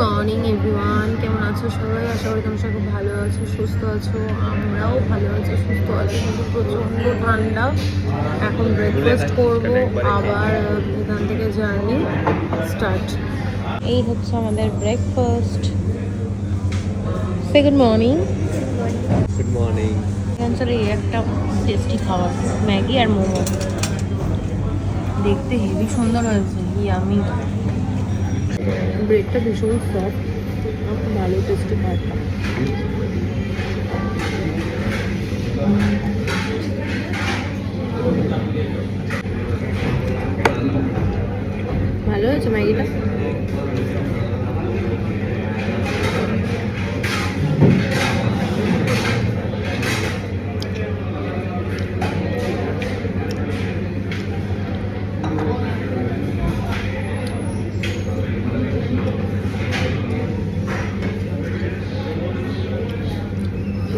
Morning everyone, কেমন আছো সবাই? আশা করি তোমরা খুব ভালো আছো, সুস্থ আছো। আমরাও ভালো আছি, সুস্থ আছি, কিন্তু প্রচণ্ড ঠান্ডা। এখন ব্রেকফাস্ট করবো, আবার এখান থেকে জার্নি স্টার্ট। এই হচ্ছে আমাদের ব্রেকফাস্ট। সে গুড মর্নিং। Good morning. এই একটা টেস্টি খাবার, ম্যাগি আর মোমো। দেখতে হেভি সুন্দর হয়েছে, ইয়ামি। ব্রেডটা ভীষণ সফট, খুব ভালো টেস্টি খাবারটা। ভালো হয়েছে ম্যাগিটা।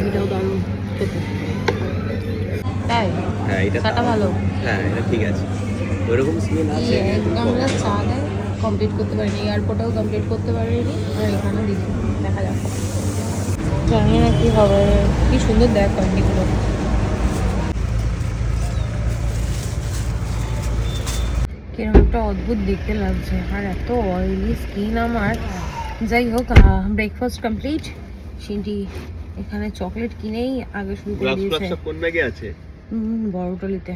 এটাও দারুণ খেতে, তাই? হ্যাঁ, এটা চাটা ভালো। হ্যাঁ, এটা ঠিক আছে। ওইরকম স্মেল আছে। আমরা চা দেয় কমপ্লিট করতে পারিনি, এয়ারপোর্টেও কমপ্লিট করতে পারিনি, আর এখানে দেখি দেখা যাক, জানি না কি হবে। কি সুন্দর দেখ ক্যান্ডিগুলো। কিরকম একটা অদ্ভুত দেখতে লাগছে, আর এত অয়েলি স্কিন আমার। যাই হোক, ব্রেকফাস্ট কমপ্লিট। সিনটি এখানে চকলেট কিনেই আগে শুরু করে দিয়েছে। কোন ব্যাগে আছে? বড়টলিতে।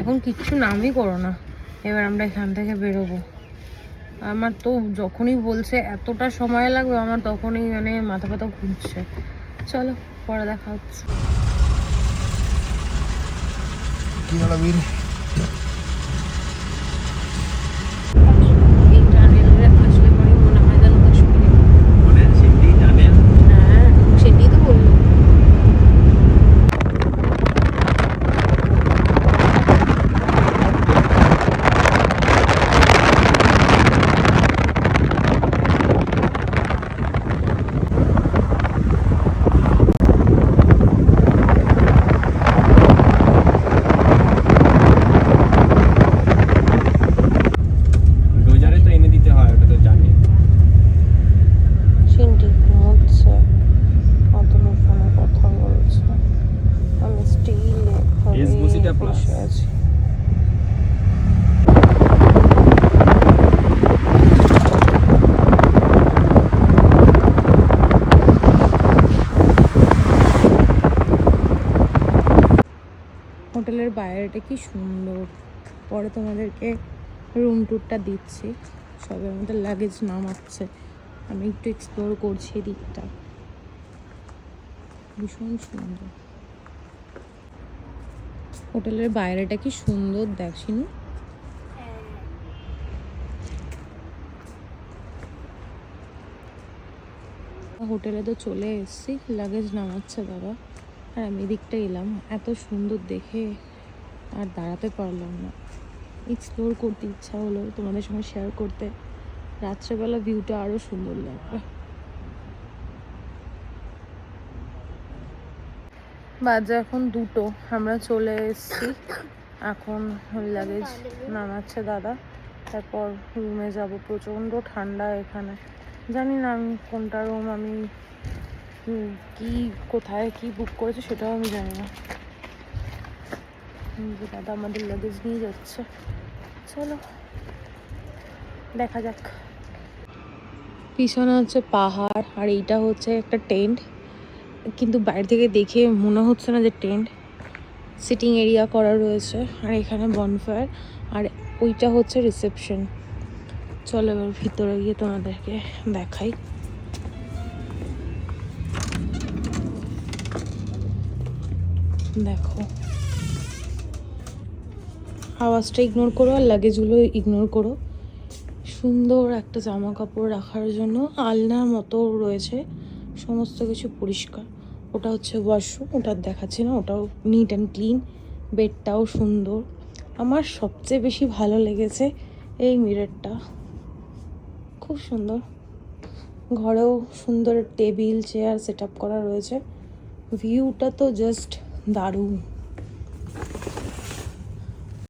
এখন কিচ্ছু নামই করো না, এবার আমরা এখান থেকে বেরোবো। আমার তো যখনই বলছে এতটা সময় লাগবে, আমার তখনই মানে মাথা ব্যথা ঘুরছে। চলো পরে দেখা হচ্ছে। কি হলো বিল? এইটা রেলওয়ে আসলে পরে মনে হয় যেন কাশ্মীরে। মনে সেটি জানেন? হ্যাঁ, সেটাই তো বললো। ডোজারে তো এনে দিতে হয়, ওটা তো জানি। সিনটি ঘুমোচ্ছে, অতনু ফোনে কথা বলছে, আমি স্টিল এসবুসিটা প্লাস। বসে আছি। হোটেলের বাইরেটা কি সুন্দর। পরে তোমাদেরকে রুম ট্যুরটা দিচ্ছি। সবে আমাদের লাগেজ নামাচ্ছে, আমি একটু এক্সপ্লোর করছি দিকটা। ভীষণ সুন্দর হোটেলের বাইরেটা, কি সুন্দর দেখছিনি। হোটেলে তো চলে এসেছি, লাগেজ নামাচ্ছে বাবা, আর আমি এদিকটা এলাম। এত সুন্দর দেখে আর দাঁড়াতে পারলাম না, এক্সপ্লোর করতে ইচ্ছা হলো, তোমাদের সঙ্গে শেয়ার করতে। রাত্রেবেলা ভিউটা আরও সুন্দর লাগবে। বাজে এখন 2টো, আমরা চলে এসেছি। এখন লাগেজ নামাচ্ছে দাদা, তারপর রুমে যাব। প্রচণ্ড ঠান্ডা এখানে, জানি না আমি কোনটা রুম, আমি কি কোথায় কি বুক করেছি সেটাও আমি জানি না। দাদা আমাদের লাগেজ নিয়ে যাচ্ছে, চলো দেখা যাক। পিছনে হচ্ছে পাহাড়, আর এইটা হচ্ছে একটা টেন্ট, কিন্তু বাইরে থেকে দেখে মনে হচ্ছে না যে টেন্ট। সিটিং এরিয়া করা রয়েছে, আর এখানে বনফায়ার, আর ওইটা হচ্ছে রিসেপশন। চলো এবার ভিতরে গিয়ে তোমাদেরকে দেখাই। দেখো, আওয়াজটা ইগনোর করো আর লাগেজগুলো ইগনোর করো। সুন্দর একটা জামা কাপড় রাখার জন্য আলনার মতো রয়েছে, সমস্ত কিছু পরিষ্কার। ওটা হচ্ছে ওয়াশরুম, ওটা দেখাচ্ছি না, ওটাও নিট অ্যান্ড ক্লিন। বেডটাও সুন্দর। আমার সবচেয়ে বেশি ভালো লেগেছে এই মিররটা, খুব সুন্দর। ঘরেও সুন্দর টেবিল চেয়ার সেট আপ করা রয়েছে। ভিউটা তো জাস্ট দারুণ।